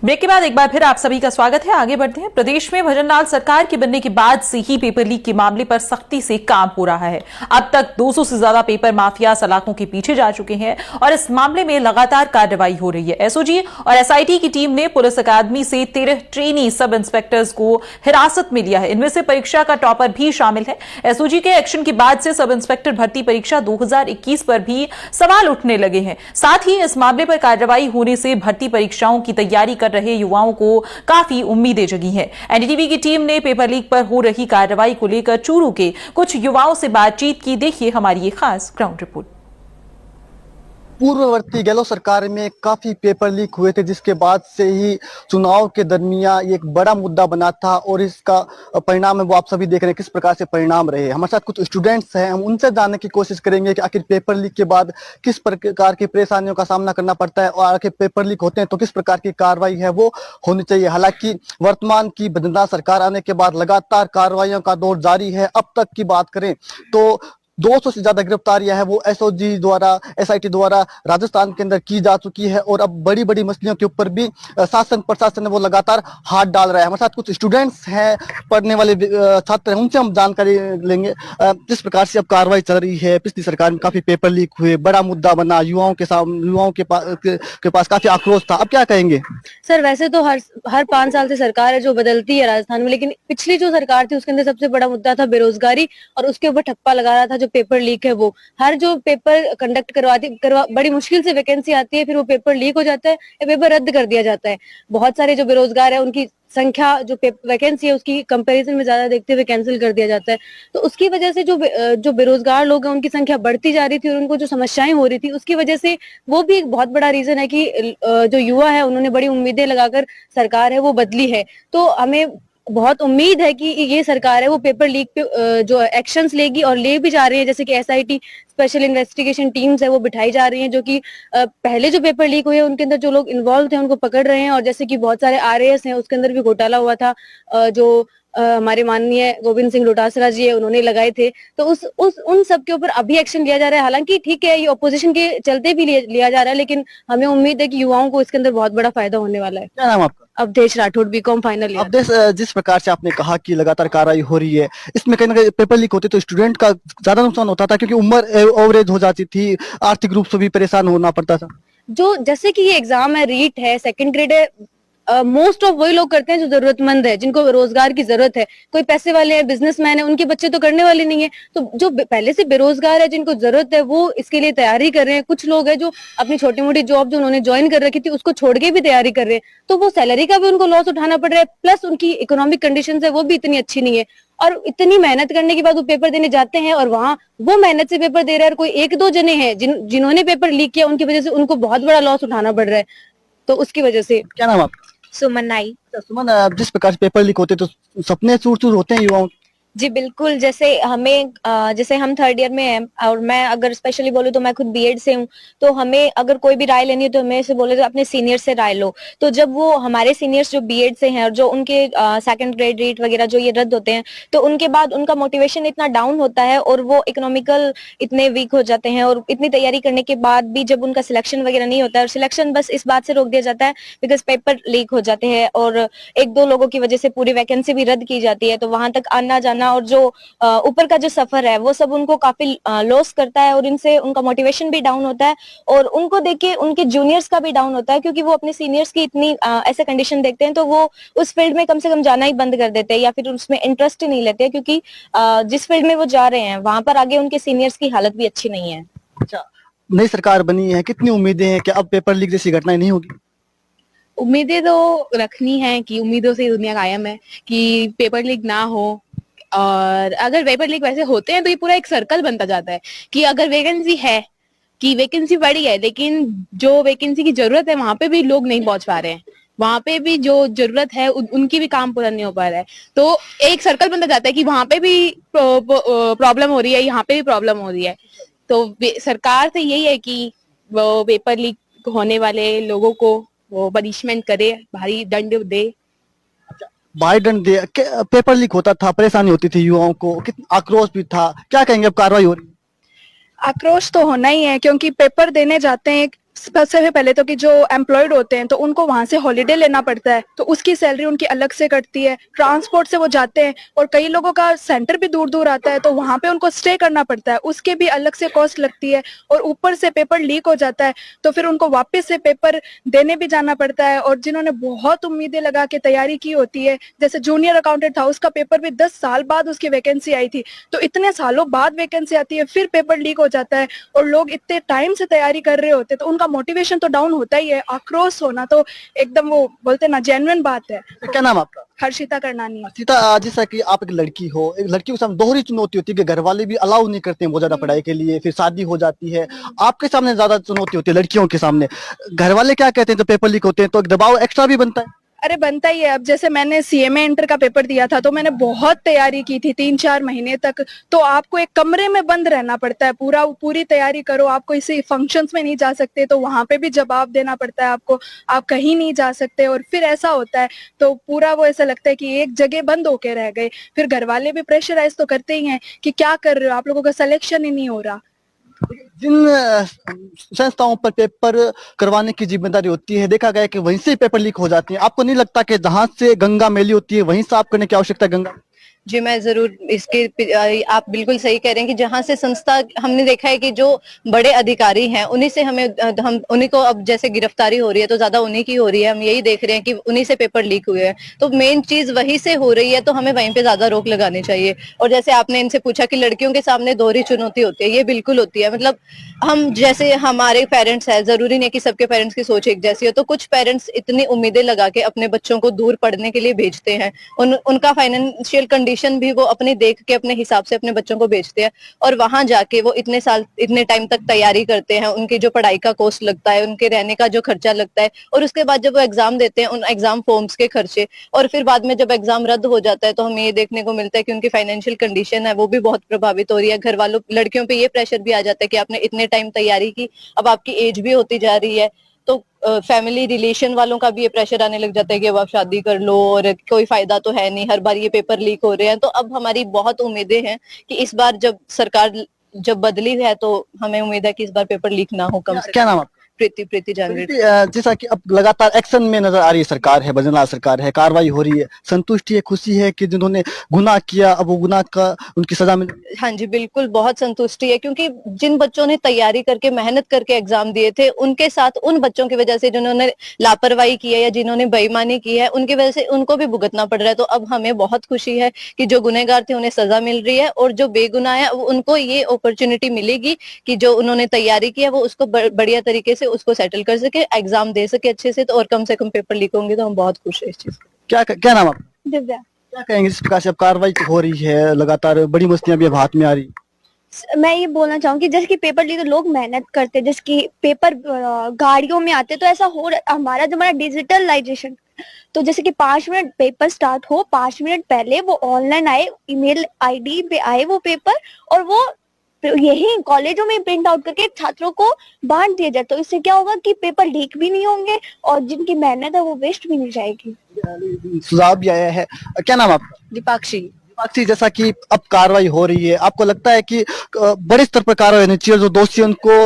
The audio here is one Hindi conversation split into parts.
ब्रेक के बाद एक बार फिर आप सभी का स्वागत है। आगे बढ़ते हैं। प्रदेश में भजनलाल सरकार के बनने के बाद से ही पेपर लीक के मामले पर सख्ती से काम हो रहा है। अब तक 200 से ज्यादा पेपर माफिया सलाखों के पीछे जा चुके हैं और इस मामले में लगातार कार्रवाई हो रही है। एसओजी और एसआईटी की टीम ने पुलिस अकादमी से 13 ट्रेनी सब इंस्पेक्टर्स को हिरासत में लिया है। इनमें से परीक्षा का टॉपर भी शामिल है। एसओजी के एक्शन के बाद से सब इंस्पेक्टर भर्ती परीक्षा 2021 पर भी सवाल उठने लगे हैं। साथ ही इस मामले पर कार्रवाई होने से भर्ती परीक्षाओं की तैयारी कर रहे युवाओं को काफी उम्मीदें जगी हैं। एनडीटीवी की टीम ने पेपर लीक पर हो रही कार्रवाई को लेकर चूरू के कुछ युवाओं से बातचीत की। देखिए हमारी ये खास ग्राउंड रिपोर्ट। पूर्ववर्ती गहलोत सरकार में काफी पेपर लीक हुए थे, जिसके बाद से ही चुनाव के दरमियान ये एक बड़ा मुद्दा बना था और इसका परिणाम है वो आप सभी देख रहे हैं किस प्रकार से परिणाम रहे। हमारे साथ कुछ स्टूडेंट्स हैं, हम उनसे जानने की कोशिश करेंगे कि आखिर पेपर लीक के बाद किस प्रकार की परेशानियों का सामना करना पड़ता है और आखिर पेपर लीक होते हैं तो किस प्रकार की कार्रवाई है वो होनी चाहिए। हालांकि वर्तमान की भजनलाल सरकार आने के बाद लगातार कार्रवाइयों का दौर जारी है। अब तक की बात करें तो 200 से ज्यादा गिरफ्तारियां है वो एसओजी द्वारा, एसआईटी द्वारा राजस्थान के अंदर की जा चुकी है और अब बड़ी बड़ी मछलियों के ऊपर भी शासन प्रशासन वो लगातार हाथ डाल रहा है। हमारे साथ कुछ स्टूडेंट्स हैं, पढ़ने वाले छात्र हैं, उनसे हम जानकारी लेंगे किस प्रकार से अब कार्रवाई चल रही है। पिछली सरकार में काफी पेपर लीक हुए, बड़ा मुद्दा बना, युवाओं के पास काफी आक्रोश था। अब क्या कहेंगे सर? वैसे तो हर 5 साल से सरकार है जो बदलती है राजस्थान में, लेकिन पिछली जो सरकार थी उसके अंदर सबसे बड़ा मुद्दा था बेरोजगारी और उसके ऊपर ठप्पा लगा रहा था जो पेपर लीक है वो। हर जो पेपर कंडक्ट बड़ी मुश्किल से वैकेंसी आती है, फिर वो पेपर लीक हो जाता है या पेपर रद्द कर दिया जाता है। बहुत सारे जो बेरोजगार है उनकी संख्या जो वैकेंसी है उसकी कंपैरिजन में ज्यादा देखते हुए कैंसिल कर दिया जाता है। तो उसकी वजह से जो बेरोजगार लोग हैं उनकी संख्या बढ़ती जा रही थी और उनको जो समस्याएं हो रही थी उसकी वजह से वो भी एक बहुत बड़ा रीजन है कि जो युवा है उन्होंने बड़ी उम्मीदें लगाकर सरकार है वो बदली है। तो हमें बहुत उम्मीद है कि ये सरकार है वो पेपर लीक पे जो एक्शंस लेगी और ले भी जा रही है। जैसे कि एसआईटी स्पेशल इन्वेस्टिगेशन टीम्स है वो बिठाई जा रही हैं जो कि पहले जो पेपर लीक हुए हैं उनके अंदर जो लोग इन्वॉल्व थे उनको पकड़ रहे हैं। और जैसे कि बहुत सारे आरएएस हैं उसके अंदर भी घोटाला हुआ था जो हमारे माननीय गोविंद सिंह डोटासरा जी है उन्होंने लगाए थे। तो उन सब के ऊपर अभी एक्शन लिया जा रहा है। हालांकि ठीक है ये ऑपोजिशन के चलते भी लिया जा रहा है, लेकिन हमें उम्मीद है कि युवाओं को इसके अंदर बहुत बड़ा फायदा होने वाला है। क्या नाम आपका? Avadhesh Rathore, BCom final year. Avadhesh, जिस प्रकार से आपने कहा कि लगातार कार्रवाई हो रही है, इसमें कहीं ना कहीं पेपर लीक होते तो स्टूडेंट का ज्यादा नुकसान होता था क्योंकि उम्र ओवरेज हो जाती थी, आर्थिक रूप से भी परेशान होना पड़ता था। जो जैसे कि ये एग्जाम है, रीट है, सेकंड ग्रेड है, मोस्ट ऑफ वही लोग करते हैं जो जरूरतमंद है, जिनको रोजगार की जरूरत है। कोई पैसे वाले हैं, बिजनेसमैन है, उनके बच्चे तो करने वाले नहीं है। तो जो पहले से बेरोजगार है जिनको जरूरत है वो इसके लिए तैयारी कर रहे हैं। कुछ लोग हैं जो अपनी छोटी मोटी जॉब जो उन्होंने ज्वाइन कर रखी थी उसको छोड़ के भी तैयारी कर रहे हैं, तो वो सैलरी का भी उनको लॉस उठाना पड़ रहा है, प्लस उनकी इकोनॉमिक कंडीशन है वो भी इतनी अच्छी नहीं है। और इतनी मेहनत करने के बाद वो पेपर देने जाते हैं और वहां वो मेहनत से पेपर दे रहे हैं और कोई 1-2 जने हैं जिन्होंने पेपर लीक किया, उनकी वजह से उनको बहुत बड़ा लॉस उठाना पड़ रहा है। तो उसकी वजह से। क्या नाम आपका? सुमन नाई। सुमन, जिस प्रकार से पेपर लीक होते तो सपने चूर चूर होते हैं युवाओं। जी बिल्कुल, जैसे हम 3rd ईयर में हैं और मैं अगर स्पेशली बोलूँ तो मैं खुद बीएड से हूँ, तो हमें अगर कोई भी राय लेनी है तो हमें से बोले तो अपने सीनियर से राय लो। तो जब वो हमारे सीनियर्स जो बीएड से हैं और जो उनके सेकंड ग्रेड रीट वगैरह जो ये रद्द होते हैं तो उनके बाद उनका मोटिवेशन इतना डाउन होता है और वो इकोनॉमिकल इतने वीक हो जाते हैं और इतनी तैयारी करने के बाद भी जब उनका सिलेक्शन वगैरह नहीं होता है, और सिलेक्शन बस इस बात से रोक दिया जाता है बिकॉज पेपर लीक हो जाते हैं और 1-2 लोगों की वजह से पूरी वैकेंसी भी रद्द की जाती है। तो वहां तक आना जाना और जो ऊपर का जो सफर है वो सब उनको काफी लॉस करता है और इनसे उनका मोटिवेशन भी डाउन होता है और उनको देख के उनके जूनियर्स का भी डाउन होता है, क्योंकि वो अपने सीनियर्स की इतनी ऐसे कंडीशन देखते हैं तो वो उस फील्ड में कम से कम जाना ही बंद कर देते हैं या फिर उसमें इंटरेस्ट ही नहीं लेते, क्योंकि जिस फील्ड में वो जा रहे हैं वहां पर आगे उनके सीनियर्स की हालत भी अच्छी नहीं है। अच्छा, नई सरकार बनी है, कितनी उम्मीदें हैं कि अब पेपर लीक जैसी घटनाएं नहीं होगी? उम्मीदें तो रखनी है कि उम्मीदों से दुनिया कायम है कि पेपर लीक ना हो। और अगर पेपर लीक वैसे होते हैं तो ये पूरा एक सर्कल बनता जाता है कि अगर वैकेंसी है कि वैकेंसी बड़ी है लेकिन जो वैकेंसी की जरूरत है वहां पे भी लोग नहीं पहुंच पा रहे हैं, वहां पे भी जो जरूरत है उनकी भी काम पूरा नहीं हो पा रहा है, तो एक सर्कल बनता जाता है कि वहां पे भी प्रॉब्लम हो रही है, यहाँ पे भी प्रॉब्लम हो रही है। तो सरकार से यही है कि वो पेपर लीक होने वाले लोगों को वो पनिशमेंट करे, भारी दंड दे। भाई दंड दे पेपर लीक होता था, परेशानी होती थी युवाओं को, कितना आक्रोश भी था, क्या कहेंगे अब कार्रवाई हो रही है? आक्रोश तो होना ही है, क्योंकि पेपर देने जाते हैं सबसे पहले तो कि जो एम्प्लॉयड होते हैं तो उनको वहां से हॉलीडे लेना पड़ता है, तो उसकी सैलरी उनकी अलग से कटती है, ट्रांसपोर्ट से वो जाते हैं और कई लोगों का सेंटर भी दूर दूर आता है तो वहां पे उनको स्टे करना पड़ता है, उसके भी अलग से कॉस्ट लगती है और ऊपर से पेपर लीक हो जाता है तो फिर उनको वापस से पेपर देने भी जाना पड़ता है। और जिन्होंने बहुत उम्मीदें लगा के तैयारी की होती है, जैसे जूनियर अकाउंटेंट था, उसका पेपर भी 10 साल बाद उसकी वैकेंसी आई थी, तो इतने सालों बाद वैकेंसी आती है, फिर पेपर लीक हो जाता है और लोग इतने टाइम से तैयारी कर रहे होते हैं तो उनका मोटिवेशन तो डाउन होता ही है। आक्रोश होना तो एकदम वो बोलते हैं ना, जेन्युइन बात है। क्या नाम आपका? हर्षिता करनानी। सीता, जैसा कि आप एक लड़की हो, एक लड़की के सामने दोहरी चुनौती होती है कि घर वाले भी अलाउ नहीं करते हैं बहुत ज्यादा पढ़ाई के लिए, फिर शादी हो जाती है, आपके सामने ज्यादा चुनौती होती है लड़कियों के सामने। घर वाले क्या कहते हैं जब पेपर लीक होते हैं, तो एक दबाव एक्स्ट्रा भी बनता है? अरे बनता ही है। अब जैसे मैंने सीएमए इंटर का पेपर दिया था तो मैंने बहुत तैयारी की थी 3-4 महीने तक, तो आपको एक कमरे में बंद रहना पड़ता है, पूरी तैयारी करो, आप किसी फंक्शंस में नहीं जा सकते तो वहां पे भी जवाब देना पड़ता है आपको, आप कहीं नहीं जा सकते और फिर ऐसा होता है तो पूरा वो ऐसा लगता है कि एक जगह बंद होके रह गए। फिर घर वाले भी प्रेशराइज तो करते ही हैं कि क्या कर रहे हो, आप लोगों का सिलेक्शन ही नहीं हो रहा। जिन संस्थाओं पर पेपर करवाने की जिम्मेदारी होती है, देखा गया है कि वहीं से पेपर लीक हो जाते हैं। आपको नहीं लगता कि जहां से गंगा मैली होती है वहीं साफ करने की आवश्यकता है गंगा? जी, मैं जरूर आप बिल्कुल सही कह रहे हैं कि जहां से संस्था, हमने देखा है कि जो बड़े अधिकारी हैं उन्हीं से हम उन्हीं को अब जैसे गिरफ्तारी हो रही है तो ज्यादा उन्हीं की हो रही है, हम यही देख रहे हैं कि उन्हीं से पेपर लीक हुए हैं, तो मेन चीज वहीं से हो रही है, तो हमें वहीं पे ज्यादा रोक लगानी चाहिए। और जैसे आपने इनसे पूछा कि लड़कियों के सामने दोहरी चुनौती होती है, ये बिल्कुल होती है। मतलब हम जैसे हमारे पेरेंट्स है, जरूरी नहीं है कि सबके पेरेंट्स की सोच एक जैसी हो, तो कुछ पेरेंट्स इतनी उम्मीदें लगा के अपने बच्चों को दूर पढ़ने के लिए भेजते हैं, उनका फाइनेंशियल कंडीशन भी वो अपने देख के अपने हिसाब से अपने बच्चों को भेजते हैं, और वहां जाके वो इतने टाइम तक तैयारी करते हैं, उनकी जो पढ़ाई का कॉस्ट लगता है, उनके रहने का जो खर्चा लगता है, और उसके बाद जब वो एग्जाम देते हैं उन एग्जाम फॉर्म्स के खर्चे, और फिर बाद में जब एग्जाम रद्द हो जाता है तो हमें ये देखने को मिलता है कि उनकी फाइनेंशियल कंडीशन है वो भी बहुत प्रभावित हो रही है। घर वालों, लड़कियों पे ये प्रेशर भी आ जाता है कि आपने इतने टाइम तैयारी की, अब आपकी एज भी होती जा रही है, तो फैमिली रिलेशन वालों का भी ये प्रेशर आने लग जाता है कि अब आप शादी कर लो और कोई फायदा तो है नहीं, हर बार ये पेपर लीक हो रहे हैं। तो अब हमारी बहुत उम्मीदें हैं कि इस बार जब सरकार बदली है तो हमें उम्मीद है कि इस बार पेपर लीक ना हो। कम से क्या नाम आपका? प्रीति जानवी। जैसा कि अब लगातार एक्शन में नजर आ रही है सरकार है, भजनलाल सरकार है, कार्रवाई हो रही है, संतुष्टि है, खुशी है कि जिन्होंने गुनाह किया अब वो गुनाह का उनकी सजा मिल? हाँ जी, बिल्कुल बहुत संतुष्टि है, क्योंकि जिन बच्चों ने तैयारी करके मेहनत करके एग्जाम दिए थे, उनके साथ उन बच्चों की वजह से जिन्होंने लापरवाही की है या जिन्होंने बेईमानी की है, उनकी वजह से उनको भी भुगतना पड़ रहा है। तो अब हमें बहुत खुशी है कि जो गुनहगार थे उन्हें सजा मिल रही है, और जो बेगुनाह है उनको ये अपॉर्चुनिटी मिलेगी कि जो उन्होंने तैयारी की है वो उसको बढ़िया तरीके से उसको सेटल कर सके, एग्जाम दे सके अच्छे से, तो और कम से कम पेपर लीक होंगे। तो हम बहुत खुश है इस चीज का। क्या नाम आपका? दिव्या। क्या कहेंगे इस प्रकार से अब कार्रवाई हो रही है, लगातार बड़ी मस्तियां भी अब हाथ में आ रही? मैं ये बोलना चाहूंगी जैसे कि पेपर लिए तो लोग मेहनत करते हैं, जैसे कि पेपर गाड़ियों में आते, तो ऐसा हो हमारा जमाना डिजिटलाइजेशन, तो जैसे कि 5 मिनट पेपर स्टार्ट हो, 5 मिनट पहले वो ऑनलाइन आए, ईमेल आईडी पे आए वो पेपर, और वो यही कॉलेजों में प्रिंट आउट करके छात्रों को बांट दिया जाए। तो इससे क्या होगा कि पेपर लीक भी नहीं होंगे और जिनकी मेहनत है वो वेस्ट भी नहीं जाएगी। सुझाव भी आया है। क्या नाम आपका? दीपाक्षी। दीपाक्षी, जैसा कि अब कार्रवाई हो रही है, आपको लगता है कि बड़े स्तर पर कार्रवाई होनी चाहिए, जो दोषी उनको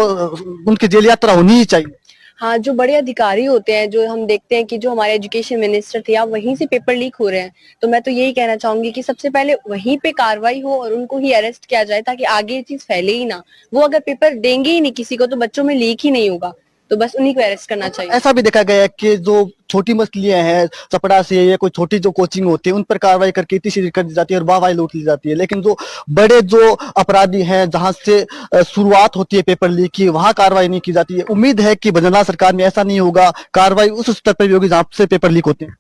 उनकी जेल यात्रा होनी ही चाहिए? हाँ, जो बड़े अधिकारी होते हैं, जो हम देखते हैं कि जो हमारे एजुकेशन मिनिस्टर थे, अब वहीं से पेपर लीक हो रहे हैं, तो मैं तो यही कहना चाहूंगी कि सबसे पहले वहीं पे कार्रवाई हो और उनको ही अरेस्ट किया जाए, ताकि आगे ये चीज फैले ही ना। वो अगर पेपर देंगे ही नहीं किसी को तो बच्चों में लीक ही नहीं होगा, तो बस उन्हीं को अरेस्ट करना चाहिए। ऐसा भी देखा गया है कि जो छोटी मछलियां हैं, चपड़ा से या कोई छोटी जो कोचिंग होती है, उन पर कार्रवाई करके इतनी सी कर दी जाती है और वाहवाही लूट ली जाती है, लेकिन जो बड़े जो अपराधी हैं, जहां से शुरुआत होती है पेपर लीक की, वहां कार्रवाई नहीं की जाती है। उम्मीद है कि भजनलाल सरकार में ऐसा नहीं होगा, कार्रवाई उस स्तर पर भी होगी जहां से पेपर लीक होते हैं।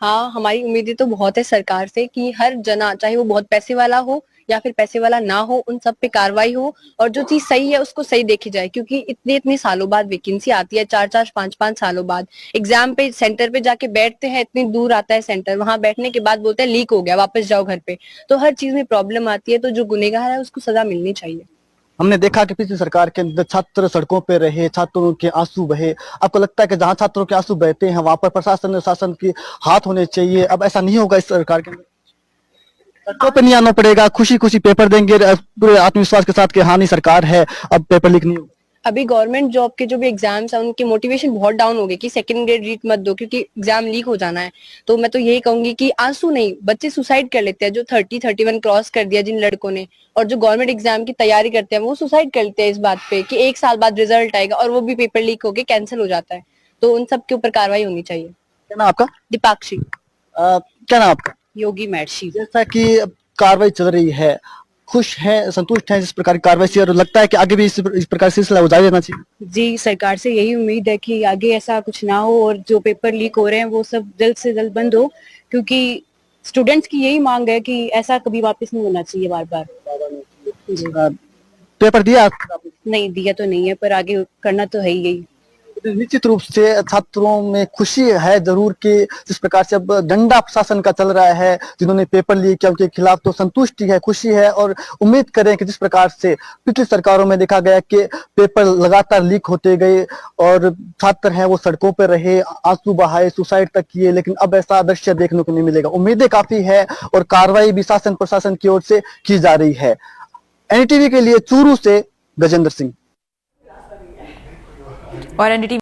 हाँ, हमारी उम्मीदें तो बहुत है सरकार से कि हर जना, चाहे वो बहुत पैसे वाला हो या फिर पैसे वाला ना हो, उन सब पे कार्रवाई हो और जो चीज सही है उसको सही देखी जाए, क्योंकि इतने सालों बाद वैकेंसी आती है, 4-4, 5-5 सालों बाद एग्जाम पे सेंटर पे जाके बैठते हैं, इतनी दूर आता है सेंटर, वहां बैठने के बाद बोलते हैं लीक हो गया, वापस जाओ घर पे, तो हर चीज में प्रॉब्लम आती है। तो जो गुनहगार है उसको सजा मिलनी चाहिए। हमने देखा कि पिछली सरकार के अंदर छात्र सड़कों पे रहे, छात्रों के आंसू बहे। आपको लगता है कि जहां छात्रों के आंसू बहते हैं वहां पर प्रशासन और शासन के हाथ होने चाहिए? अब ऐसा नहीं होगा इस सरकार के अंदर, सड़कों पे नहीं आना पड़ेगा, खुशी खुशी पेपर देंगे पूरे आत्मविश्वास के साथ कि हाँ नहीं सरकार है, अब पेपर लीक नहीं होगा। अभी गवर्नमेंट जॉब के जो भी एग्जाम्स हैं उनकी मोटिवेशन बहुत डाउन हो गई कि सेकंड ग्रेड रीट मत दो क्योंकि एग्जाम लीक हो जाना है। तो मैं तो यही कहूंगी कि आंसू नहीं, बच्चे सुसाइड कर लेते हैं जो 30-31 क्रॉस कर दिया जिन लड़कों ने, और जो गवर्नमेंट एग्जाम की तैयारी करते हैं वो सुसाइड कर लेते हैं इस बात पे कि 1 साल बाद रिजल्ट आएगा और वो भी पेपर लीक होके कैंसिल हो जाता है। तो उन सब के ऊपर कार्रवाई होनी चाहिए। क्या नाम आपका? दीपाक्षी। क्या नाम आपका? योगी मैडशी। जैसा कि अब कार्रवाई चल रही है, खुश हैं, संतुष्ट हैं जिस प्रकार की कार्रवाई से, और लगता है कि आगे भी इस प्रकार से सिलसिला जारी रहना चाहिए? जी, सरकार से यही उम्मीद है कि आगे ऐसा कुछ ना हो और जो पेपर लीक हो रहे हैं वो सब जल्द से जल्द बंद हो, क्योंकि स्टूडेंट्स की यही मांग है कि ऐसा कभी वापस नहीं होना चाहिए बार बार। पेपर दिया आपने? नहीं दिया तो नहीं है, पर आगे करना तो है ही। निश्चित रूप से छात्रों में खुशी है जरूर कि जिस प्रकार से अब डंडा प्रशासन का चल रहा है, जिन्होंने पेपर लीक किया उनके खिलाफ, तो संतुष्टि है, खुशी है, और उम्मीद करें कि जिस प्रकार से पिछली सरकारों में देखा गया कि पेपर लगातार लीक होते गए और छात्र हैं वो सड़कों पर रहे, आंसू बहाए, सुसाइड तक किए, लेकिन अब ऐसा दृश्य देखने को नहीं मिलेगा। उम्मीदें काफी है और कार्रवाई भी शासन प्रशासन की ओर से की जा रही है। एनडीटीवी के लिए चूरू से गजेंद्र सिंह। और एनडीटीवी